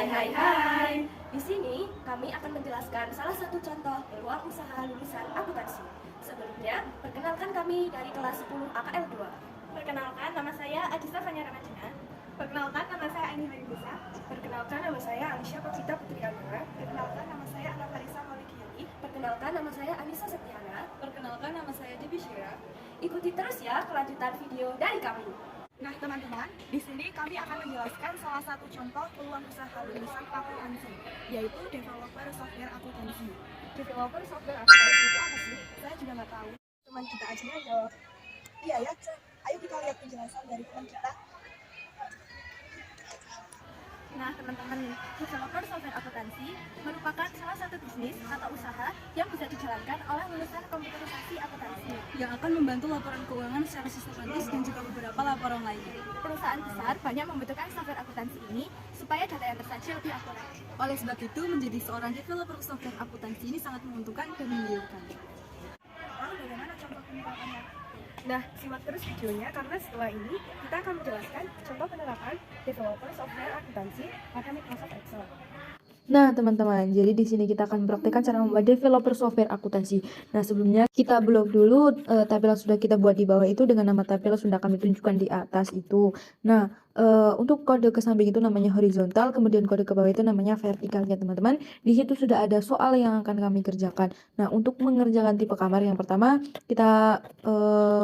Hai. Di sini kami akan menjelaskan salah satu contoh peluang usaha lulusan akuntansi. Sebelumnya, perkenalkan kami dari kelas 10 AKL 2. Perkenalkan, nama saya Adisa Fanya Ramadina. Perkenalkan, nama saya Aini Harimisa. Perkenalkan, nama saya Alisha Pavita Putri Anura. Perkenalkan, nama saya Ana Farisa Maulikiyali. Perkenalkan, nama saya Anissa Septiana. Perkenalkan, nama saya Debbie Syira. Ikuti terus ya kelanjutan video dari kami. Nah, teman-teman, di sini kami akan menjelaskan salah satu contoh peluang usaha lulusan akuntansi, yaitu developer software akuntansi. Developer software akuntansi itu apa sih? Saya juga nggak tahu, teman kita aja yang jawab. Iya ya, ayo kita lihat penjelasan dari teman kita. Nah, teman-teman, developer software akuntansi merupakan salah satu bisnis atau usaha yang bisa dijalankan oleh lulusan komputerisasi akuntansi yang akan membantu laporan keuangan secara sistematis dan juga beberapa laporan lainnya. Perusahaan besar banyak membutuhkan software akuntansi ini supaya data yang tersaji lebih akurat. Oleh sebab itu, menjadi seorang developer software akuntansi ini sangat menguntungkan dan menggiurkan. Lalu bagaimana contoh penerapannya? Nah, simak terus videonya karena setelah ini kita akan menjelaskan contoh penerapan developer software akuntansi pada Microsoft Excel. Nah, teman-teman, jadi di sini kita akan praktekkan cara membuat developer software akuntansi. Nah, sebelumnya kita blok dulu tabel yang sudah kita buat di bawah itu dengan nama tabel yang sudah kami tunjukkan di atas itu. Nah, untuk kode ke samping itu namanya horizontal, kemudian kode ke bawah itu namanya vertikal ya, teman-teman. Di situ sudah ada soal yang akan kami kerjakan. Nah, untuk mengerjakan tipe kamar yang pertama, kita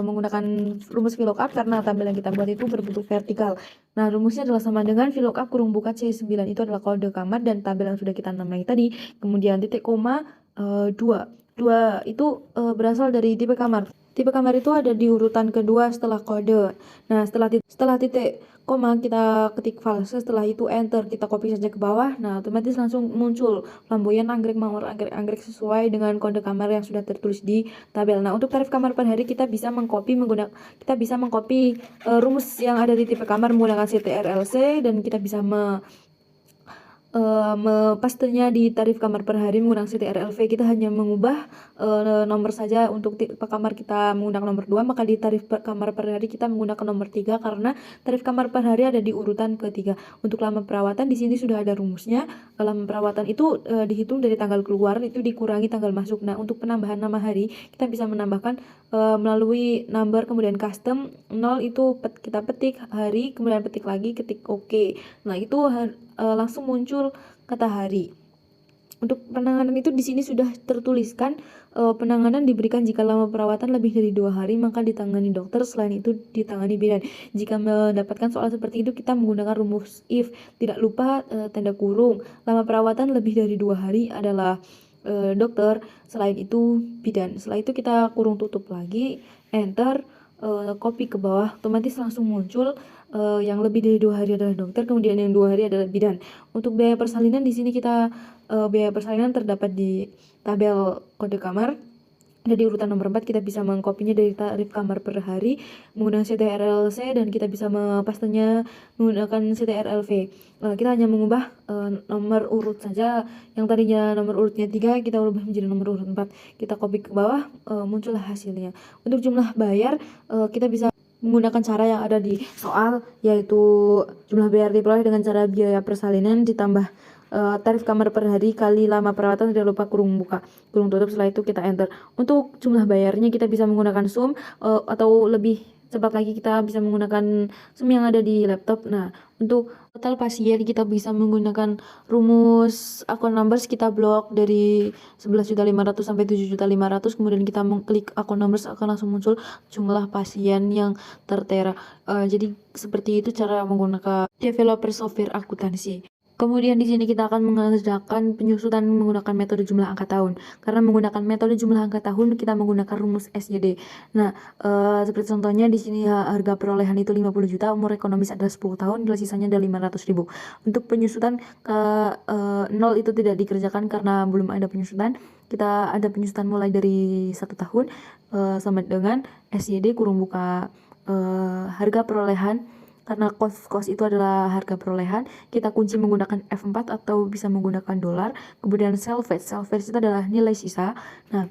menggunakan rumus VLOOKUP karena tabel yang kita buat itu berbentuk vertikal. Nah, rumusnya adalah sama dengan VLOOKUP kurung buka C9 itu adalah kode kamar dan tabel yang sudah kita namai tadi. Kemudian titik koma 2. 2 itu berasal dari tipe kamar. Tipe kamar itu ada di urutan kedua setelah kode. Nah, setelah titik koma kita ketik false, setelah itu enter, kita copy saja ke bawah. Nah, otomatis langsung muncul flamboyan anggrek mawar anggrek sesuai dengan kode kamar yang sudah tertulis di tabel. Nah, untuk tarif kamar per hari kita bisa mengcopy rumus yang ada di tipe kamar menggunakan CTRL-C dan kita bisa pastenya di tarif kamar per hari menggunakan CTRL-V. Kita hanya mengubah nomor saja. Untuk tipe kamar kita menggunakan nomor 2, maka di tarif kamar per hari kita menggunakan nomor 3 karena tarif kamar per hari ada di urutan ketiga. Untuk lama perawatan di sini sudah ada rumusnya. Lama perawatan itu dihitung dari tanggal keluar itu dikurangi tanggal masuk. Nah, untuk penambahan nama hari kita bisa menambahkan melalui number kemudian custom 0 itu kita petik hari, kemudian petik lagi, ketik OK. Nah, itu langsung muncul kata hari. Untuk penanganan itu di sini sudah tertuliskan penanganan diberikan jika lama perawatan lebih dari 2 hari maka ditangani dokter, selain itu ditangani bidan. Jika mendapatkan soal seperti itu kita menggunakan rumus if. Tidak lupa tanda kurung. Lama perawatan lebih dari 2 hari adalah dokter, selain itu bidan. Setelah itu kita kurung tutup lagi, enter, copy ke bawah, otomatis langsung muncul yang lebih dari 2 hari adalah dokter, kemudian yang 2 hari adalah bidan. Untuk biaya persalinan di sini kita biaya persalinan terdapat di tabel kode kamar. Ada di urutan nomor 4, kita bisa mengkopinya dari tarif kamar per hari menggunakan CTRL-C dan kita bisa mempastenya menggunakan CTRL-V. Kita hanya mengubah nomor urut saja, yang tadinya nomor urutnya 3 kita ubah menjadi nomor urut 4. Kita copy ke bawah, muncullah hasilnya. Untuk jumlah bayar kita bisa menggunakan cara yang ada di soal, yaitu jumlah bayar diperoleh dengan cara biaya persalinan ditambah tarif kamar per hari kali lama perawatan, tidak lupa kurung buka kurung tutup. Setelah itu kita enter. Untuk jumlah bayarnya kita bisa menggunakan sum atau lebih cepat lagi kita bisa menggunakan sum yang ada di laptop. Nah, untuk total pasien kita bisa menggunakan rumus account numbers, kita blok dari 11.500.000 sampai 7.500.000, kemudian kita mengklik account numbers akan langsung muncul jumlah pasien yang tertera. Jadi seperti itu cara menggunakan developer software akuntansi. Kemudian di sini kita akan mengerjakan penyusutan menggunakan metode jumlah angka tahun. Karena menggunakan metode jumlah angka tahun kita menggunakan rumus SYD. Nah, seperti contohnya di sini harga perolehan itu 50 juta, umur ekonomis adalah 10 tahun, nilai sisanya ada 500.000. Untuk penyusutan ke 0 itu tidak dikerjakan karena belum ada penyusutan. Kita ada penyusutan mulai dari 1 tahun sama dengan SYD kurung buka harga perolehan. Karena cost itu adalah harga perolehan, kita kunci menggunakan F4 atau bisa menggunakan dolar. Kemudian salvage itu adalah nilai sisa. Nah,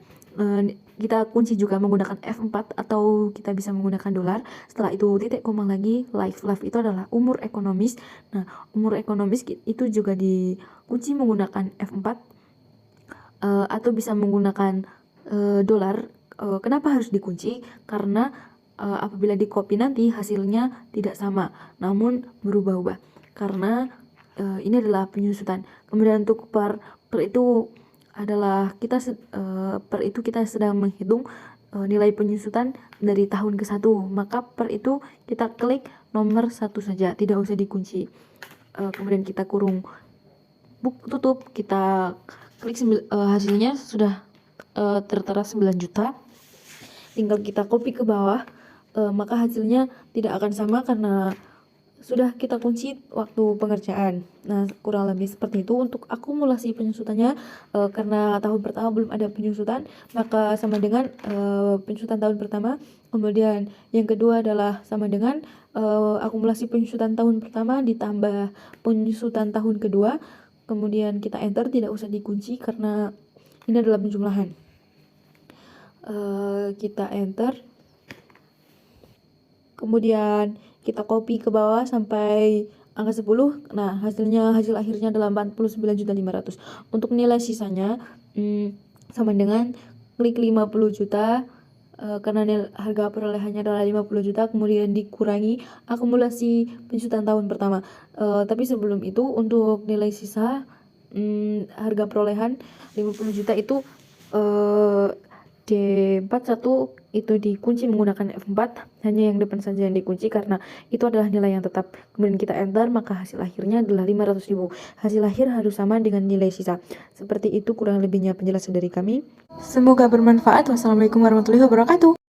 kita kunci juga menggunakan F4 atau kita bisa menggunakan dolar. Setelah itu titik koma lagi, life itu adalah umur ekonomis. Nah, umur ekonomis itu juga dikunci menggunakan F4 atau bisa menggunakan dolar. Kenapa harus dikunci? Karena apabila di copy nanti hasilnya tidak sama, namun berubah-ubah. Karena ini adalah penyusutan. Kemudian untuk per itu adalah per itu kita sedang menghitung nilai penyusutan dari tahun ke 1. Maka per itu kita klik nomor 1 saja, tidak usah dikunci. Kemudian kita kurung tutup, kita klik hasilnya sudah tertera 9 juta. Tinggal kita copy ke bawah, maka hasilnya tidak akan sama karena sudah kita kunci waktu pengerjaan. Nah, kurang lebih seperti itu untuk akumulasi penyusutannya. Karena tahun pertama belum ada penyusutan, maka sama dengan penyusutan tahun pertama. Kemudian yang kedua adalah sama dengan akumulasi penyusutan tahun pertama ditambah penyusutan tahun kedua. Kemudian kita enter, tidak usah dikunci karena ini adalah penjumlahan. Kita enter, kemudian kita copy ke bawah sampai angka 10. Nah, hasil akhirnya adalah 49.500.000. Untuk nilai sisanya sama dengan klik 50 juta karena harga perolehannya adalah 50 juta, kemudian dikurangi akumulasi penyusutan tahun pertama. Tapi sebelum itu untuk nilai sisa harga perolehan 50 juta itu D41 itu dikunci menggunakan F4, hanya yang depan saja yang dikunci karena itu adalah nilai yang tetap. Kemudian kita enter, maka hasil akhirnya adalah 500.000. Hasil akhir harus sama dengan nilai sisa. Seperti itu kurang lebihnya penjelasan dari kami. Semoga bermanfaat. Wassalamualaikum warahmatullahi wabarakatuh.